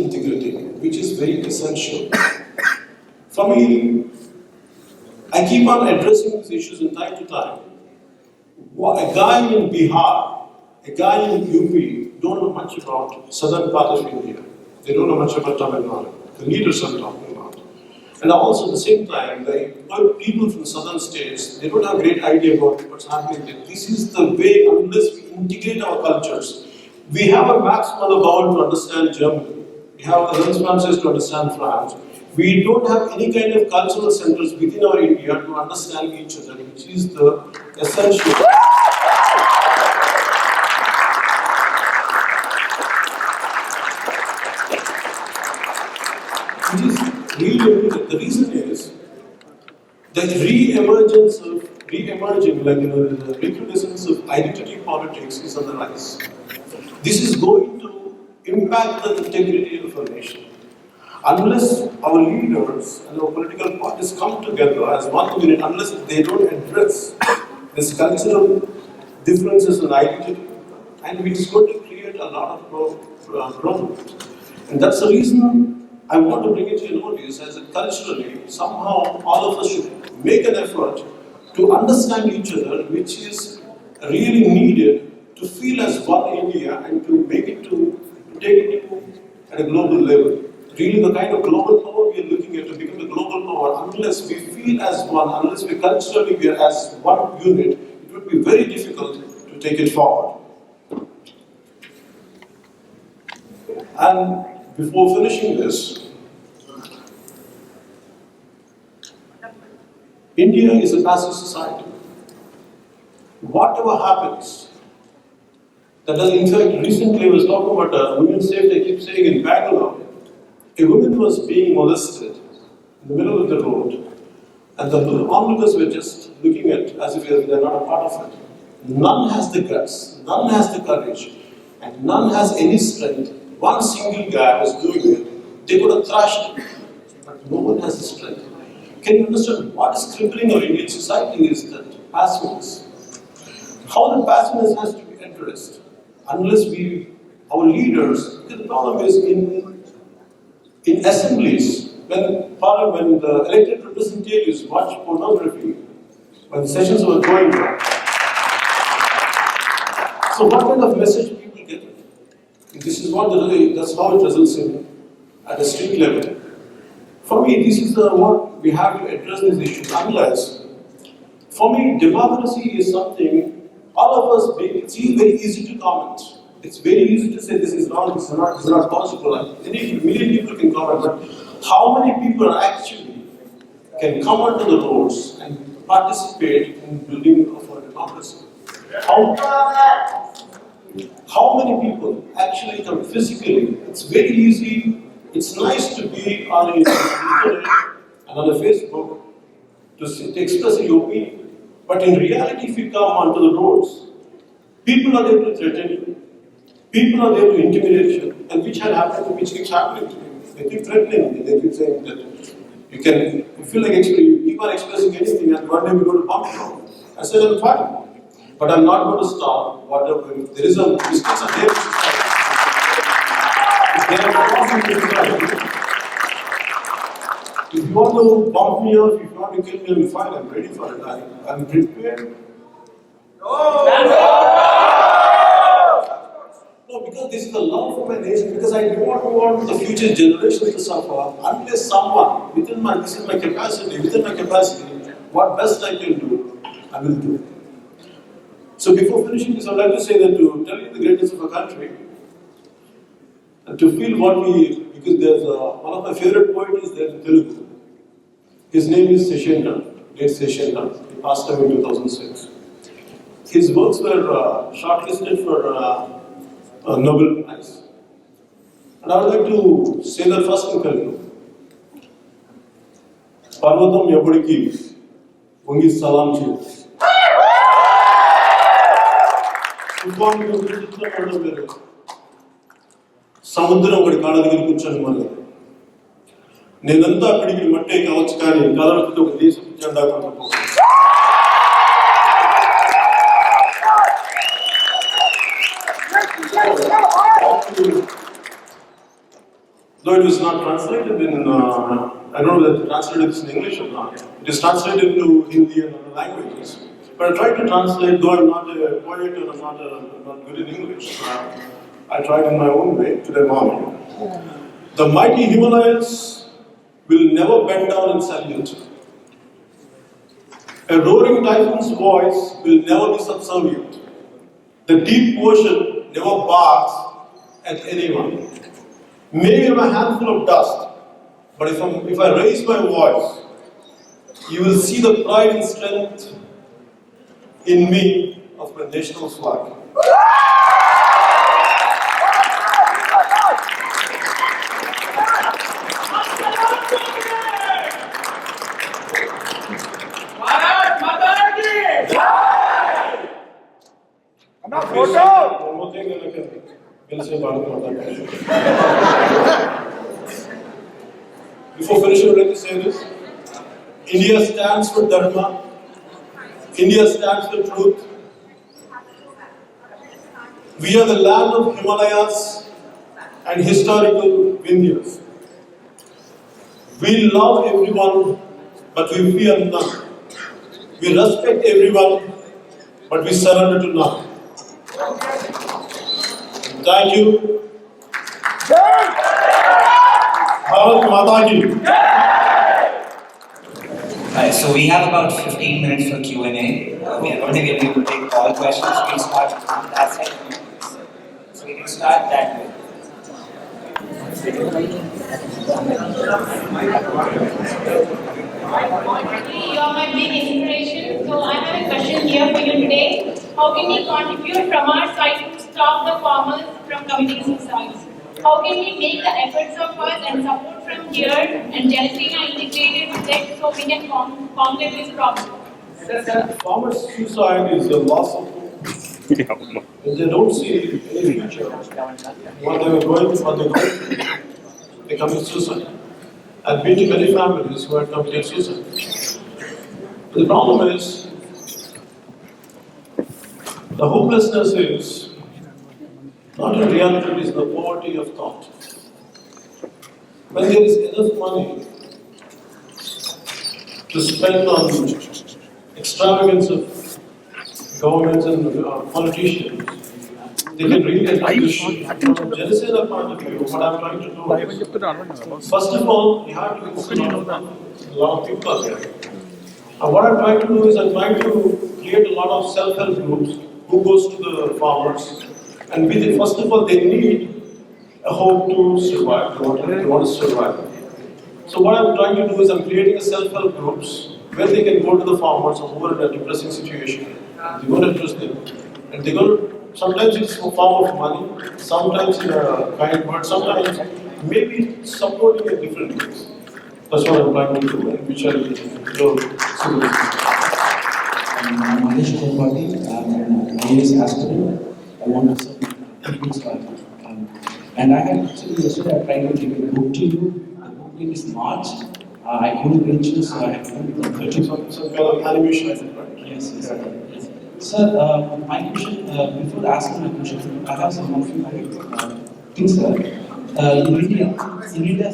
integrity, which is very essential. For me, I keep on addressing these issues in time to time. A guy in Bihar, a guy in UP don't know much about southern part of India. They don't know much about Tamil Nadu. The leaders I'm talking about. And also at the same time, the people from southern states, they don't have a great idea about what's happening there. This is the way, unless we integrate our cultures. We have a Max Muller to understand Germany. We have the Lens Francis to understand France. We don't have any kind of cultural centers within our India to understand each other, which is the essential. It is really, the reason is the re-emerging, like the recrudescence of identity politics is on the rise. This is going to impact the integrity of our nation. Unless our leaders and our political parties come together as one unit, unless they don't address this cultural differences in identity, and it is going to create a lot of problems. And that's the reason I want to bring it to your notice, as that culturally, somehow all of us should make an effort to understand each other, which is really needed to feel as one India and to make it to take it to at a global level. Really, the kind of global power we are looking at to become a global power, unless we feel as one, unless we culturally we are as one unit, it would be very difficult to take it forward. And before finishing this, India is a passive society. Whatever happens, that does, in fact, recently I was talking about women's safety, I keep saying in Bangalore, a woman was being molested in the middle of the road, and the onlookers were just looking at as if they're not a part of it. None has the guts, none has the courage, and none has any strength. One single guy was doing it. They could have thrashed it, but no one has the strength. Can you understand what is crippling our Indian society is that passiveness. How the passiveness has to be addressed. Unless our leaders, because the problem is in assemblies, when the elected representatives watch pornography, when the sessions were going on. So what kind of message people get? This is that's how it results in at a street level. For me, this is what we have to address these issues. Unless, for me, democracy is something all of us. It's very easy to comment. It's very easy to say this is wrong, this is not possible. Million people can comment, but how many people actually can come onto the roads and participate in building of our democracy? How many people actually come physically? It's very easy. It's nice to be on the internet and on the Facebook to express your opinion. But in reality, if you come onto the roads, people are there to threaten you. People are there to intimidate you, and which keeps happening to you. They keep threatening you. They keep saying that you feel like you keep on expressing anything, and one day we're going to bump you. I said, I'm fine, but I'm not going to stop. Whatever, if there is a mistakes are there. If you want to bump me off, if you want to kill me, I'm fine. I'm ready for it. I'm prepared. No, because this is the love for my nation, because I don't want the future generations to suffer unless someone, within my capacity, what best I can do, I will do. So before finishing this, I would like to say that to tell you the greatness of our country, and to feel because there's one of my favorite poets is there in Telugu. His name is Seshendra, late Seshendra. He passed away in 2006. His works were shortlisted for Nobel Prize. And I would like to say that first in Telugu. Parvatam Yabudiki, Ungi Salam Chiyu. సముద్రం ఒకటి కాళ్ళ దగ్గర కూర్చొని మళ్ళీ నేనంతా అక్కడికి మట్టే కావచ్చు, కానీ కాళ్ళతో ఒక దేశం జెండా కొనుక్కోవాలి. though it was not translated in, I don't know whether translated this in English or not. It is translated into Hindi and other languages. But I tried to translate, though I'm not a poet and I'm not good in English. I tried in my own way to their mom. The mighty Himalayas will never bend down and salute. A roaring typhoon's voice will never be subservient. The deep ocean never barks at anyone. Maybe I'm a handful of dust, but if I raise my voice, you will see the pride and strength in me of my national flag. One more thing and I can say Bharat Mata Ki. Before finishing, I would like to say this. India stands for Dharma. India stands for truth. We are the land of Himalayas and historical vineyards. We love everyone, but we fear none. We respect everyone, but we surrender to none. Thank you. Bharat Mata Ki. Right, so we have about 15 minutes for Q&A. We are going to be able to take all questions. We'll start on that side. So we can start that way. You are my big inspiration. So I have a question here for you today. How can we contribute from our side to stop the farmers from committing suicides? How can we make the efforts of us and support from here and JanaSena integrated with it so we can combat this problem? Farmer suicide is a loss of hope. If they don't see any future, what they were going through, they commit suicide. I've been to many families who have committed suicide. The problem is, the hopelessness is not in reality, it is the poverty of thought. When there is enough money to spend on extravagance of governments and politicians, they can really establish from Jana Sena point of view. What I'm trying to do is, first of all, you have to instill a lot of people there. And what I'm trying to do is, I'm trying to create a lot of self-help groups who goes to the farmers. And first of all, they need a hope to survive. They want to survive. So what I'm trying to do is, I'm creating a self-help groups where they can go to the farmers who are in a depressing situation. They're going to trust them. And they're going to, sometimes it's in the form of money, sometimes in a kind word, sometimes maybe supporting in different ways. That's what I'm trying to do, and which I will do. I'm Jana Sena Party. I'm an IAS aspirant. I want to serve People's Party. And I had actually yesterday I tried to give a book to you. The book name is March. I couldn't reach you, so I have come Some kind of animation, right? Yes, yes. Sir, my question, before asking my question, I have some things, sir. In India,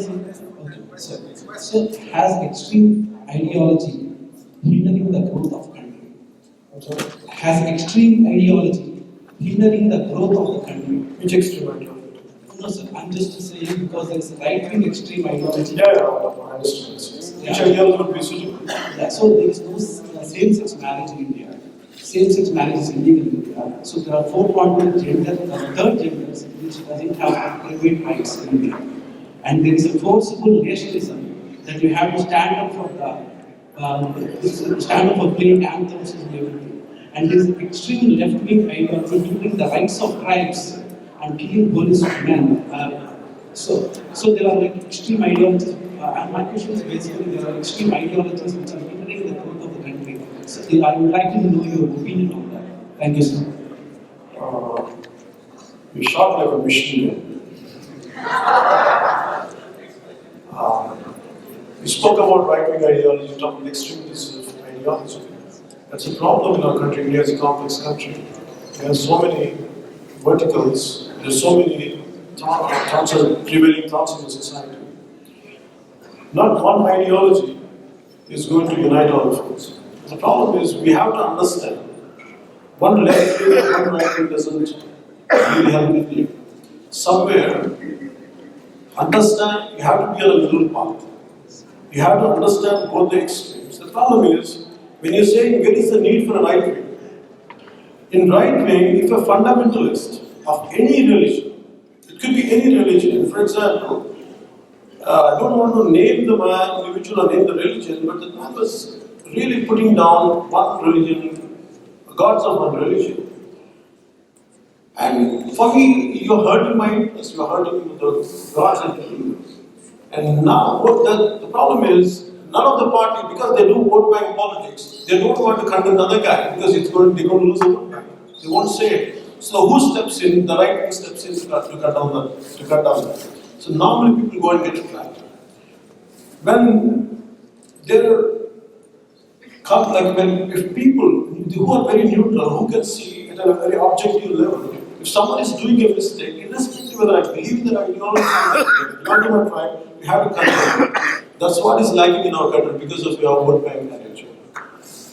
sir, has extreme ideology hindering the growth of country. Has extreme ideology hindering the growth of the country. Which extreme ideology? No, sir, I'm just saying because there is right-wing extreme ideology. Yeah, I understand. Which ideology would be suitable? Yeah, so there is no same-sex marriage in India. Same-sex marriage is illegal in India. So there are 4.1 genders, third genders, which doesn't have private rights in India. And there is a forcible nationalism that you have to stand up for playing anthems and everything. And there is an extreme left-wing ideology including the rights of tribes and killing police men. So there are like extreme ideologies. And my question is basically there are extreme ideologies which are hindering the growth of the country. So I would like to know your opinion on that. Thank you, sir. You shot like a machine. You spoke about right-wing ideology, you talked about extremism of ideology. That's a problem in our country. India is a complex country. There are so many verticals, there are so many thoughts are prevailing thoughts in the society. Not one ideology is going to unite all of us. The problem is we have to understand one left wing and one right wing doesn't really help with you. Somewhere, understand you have to be on a middle path. You have to understand both the extremes. The problem is when you're saying where is the need for a right wing? In right wing, if a fundamentalist of any religion, it could be any religion. For example, I don't want to name the man, individual or name the religion, but the man was really putting down one religion, gods of one religion. And for me, you're hurting my interest, you're hurting the gods and believers. And now, the problem is, none of the party, because they do vote bank politics, they don't want to condemn the other guy because they're going to lose the vote bank. They won't say it. So who steps in? The right wing steps in to cut down that. So normally people go and get flat. When there come if people who are very neutral, who can see at a very objective level, if someone is doing a mistake, irrespective of whether I believe in that ideology or not to my tribe, we have to condemn it. That's what is lacking in our country because of our vote bank attitude.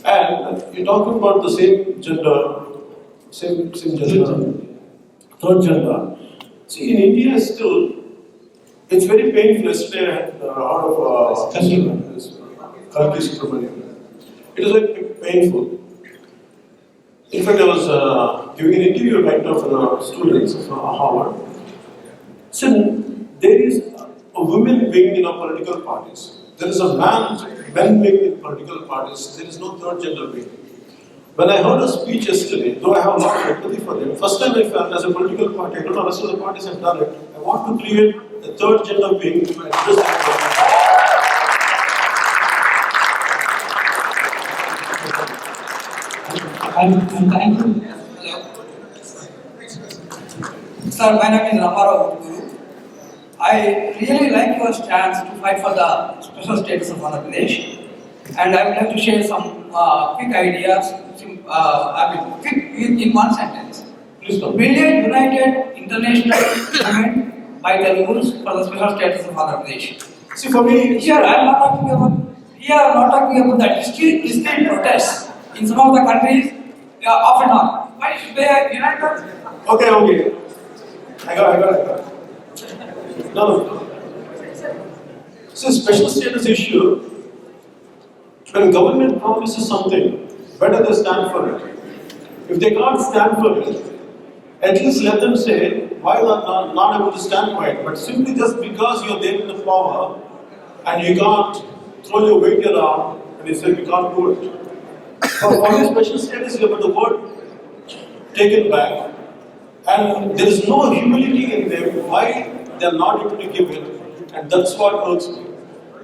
And you're talking about the same gender, third gender. See, in India still, it's very painful. Yesterday I had out of Kalki Subramanian. It is very painful. In fact, I was giving an interview right now for the students of Harvard. So there is a women wing in our political parties. There is a men wing in political parties. There is no third gender wing. When I heard a speech yesterday, though I have a lot of empathy for them, first time I felt as a political party, I don't know the rest of the parties have done it, I want to create a third gender wing to address that. And thank you. Sir, my name is Ramarao Guru. I really like your stance to fight for the special status of Andhra Pradesh. And I would like to share some quick ideas, quick in one sentence. Please don't. Build a united international movement by Telugus for the special status of Andhra Pradesh. See, for me, Here I am not talking about the discrete protests in some of the countries off and on. Why should they unite us? okay. I got it. No. See, special status issue, when government promises something, better they stand for it. If they can't stand for it, at least let them say why they are not able to stand for it. But simply just because you're there in the power and you can't throw your weight around and you say we can't do it. For me, special status, you have the word taken back, and there is no humility in them why they are not able to give it, and that's what hurts me.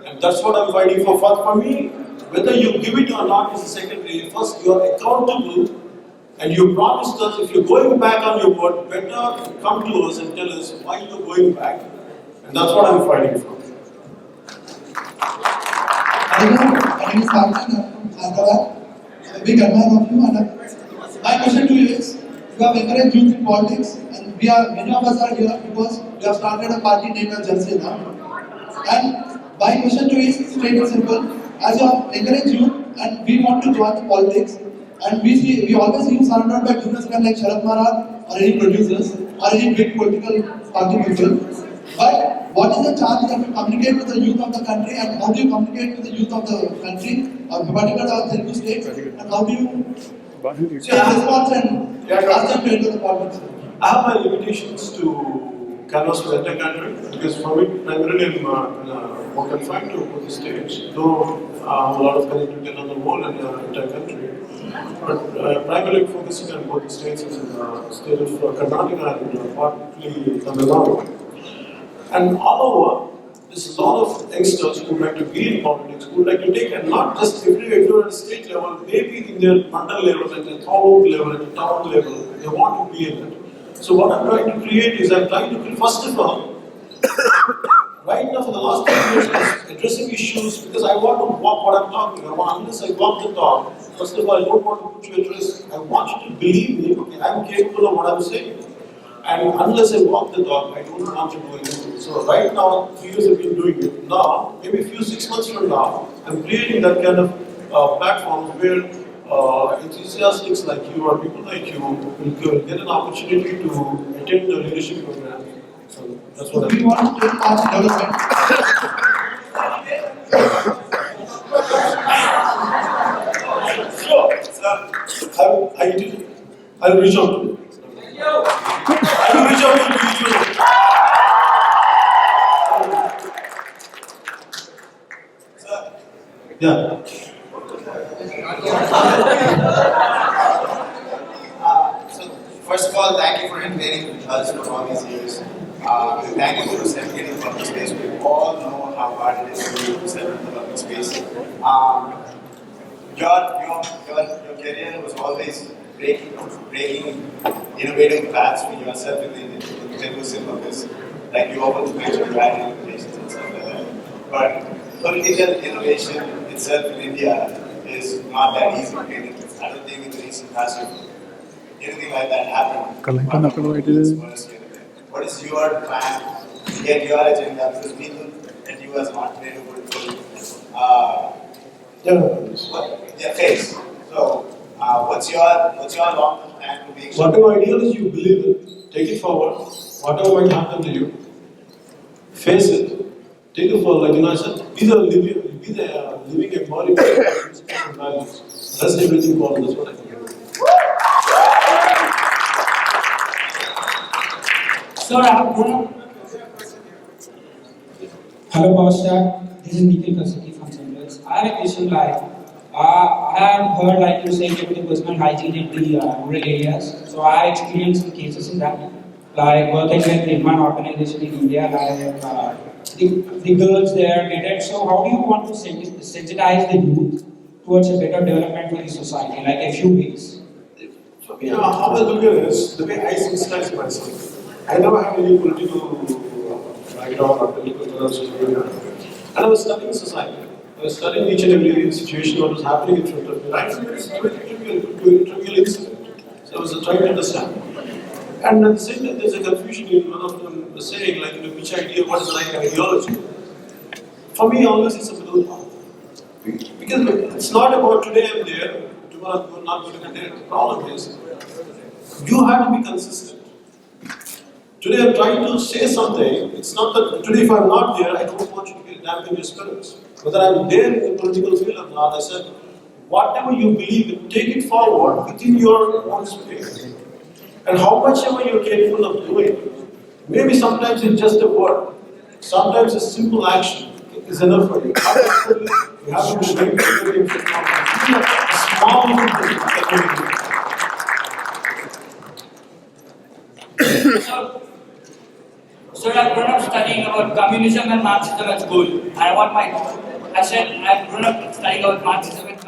And that's what I'm fighting for. For me, whether you give it or not is secondary. First, you are accountable, and you promised us if you're going back on your word, better come to us and tell us why you're going back. And that's what I'm fighting for. My name is Karthik from Hyderabad. I'm a big admirer of you, and my question to you is: you have encouraged youth in politics, and many of us are here because we have started a party named as JanaSena. And my question to you is straight and simple: as you have encouraged youth, and we want to join the politics, and we always see you surrounded by businessmen like Sharad Maharaj or any producers or any big political party people. But what is the chance that you communicate with the youth of the country, and how do you communicate with the youth of the country, particularly of Telugu States, and how do you say a response and ask them to enter the politics? I have my limitations to canvas for the entire country because for me, primarily I'm more confined to both the states, though I have a lot of connectivity around the world and the entire country. But primarily focusing on both the states as in the state of Karnataka and partly Tamil Nadu. And all over, there's a lot of youngsters who would like to be in politics, who would like to take, and not just everyone at the state level, maybe in their mandal level, at the taluk level, at the town level, they want to be in it. So what I'm trying to create is, I'm trying to, first of all, right now for the last 10 years, is addressing issues, because I want to walk what I'm talking about. Unless I walk the talk, first of all, I don't want to put you at risk. I want you to believe me, okay, I'm capable of what I'm saying. And unless I walk the talk, I don't want to do anything. So right now, 3 years I've been doing it. Now, maybe a few 6 months from now, I'm creating that kind of platforms where enthusiasts like you or people like you will get an opportunity to attend the leadership program. So that's what We want to take part in development. Sure, sir. I'll reach out to you. I will reach out to you. Sir. Yeah. So, first of all, thank you for entertaining us for all these years. Thank you for getting the public space. We all know how hard it is to set up the public space. Your career was always breaking innovative paths for yourself in the Telugu cinema business. Like you opened the page, you had innovations and stuff like that. But political innovation itself in India is not that easy. I don't think in the recent past anything like that happened. What is your plan to get your agenda? Because people and you as an entrepreneur would face. So, what's your long-term plan to make sure? Whatever ideas you believe in, take it forward. Whatever might happen to you, face it. Take it forward. Like I said, be the living embodiment of values. That's everything forward. That's what I think. Sir, I have grown up. Hello, Power Star. This is Nikhil Kasaki from Centers. I have a question like, I have heard like you say about the personal hygiene in the rural areas. So I have experienced some cases in that, like working with Nirman organization in India, like the girls there get it. So how do you want to sensitize the youth towards a better development for the society, like a few ways? So, how I look at it is the way I sensitize myself. I never had any political background or political philosophy. And I was studying society. I was studying each and every situation, what was happening in front of me. Right from very trivial incident. So I was trying to understand. And at the same time, there's a confusion in one of them saying, like, which idea, what is the right ideology? For me, always it's a middle path. Because it's not about today I'm there, tomorrow I'm not going to be there. The problem is, you have to be consistent. Today I'm trying to say something, it's not that today if I'm not there, I don't want you to get dampened your spirits. Whether I'm there in the political field or not, I said, whatever you believe in, take it forward within your own space. And how much ever you're capable of doing, maybe sometimes it's just a word, sometimes a simple action is enough for you. You have to be very small thing. So I've grown up studying about communism and Marxism at school. I said I've grown up studying about Marxism and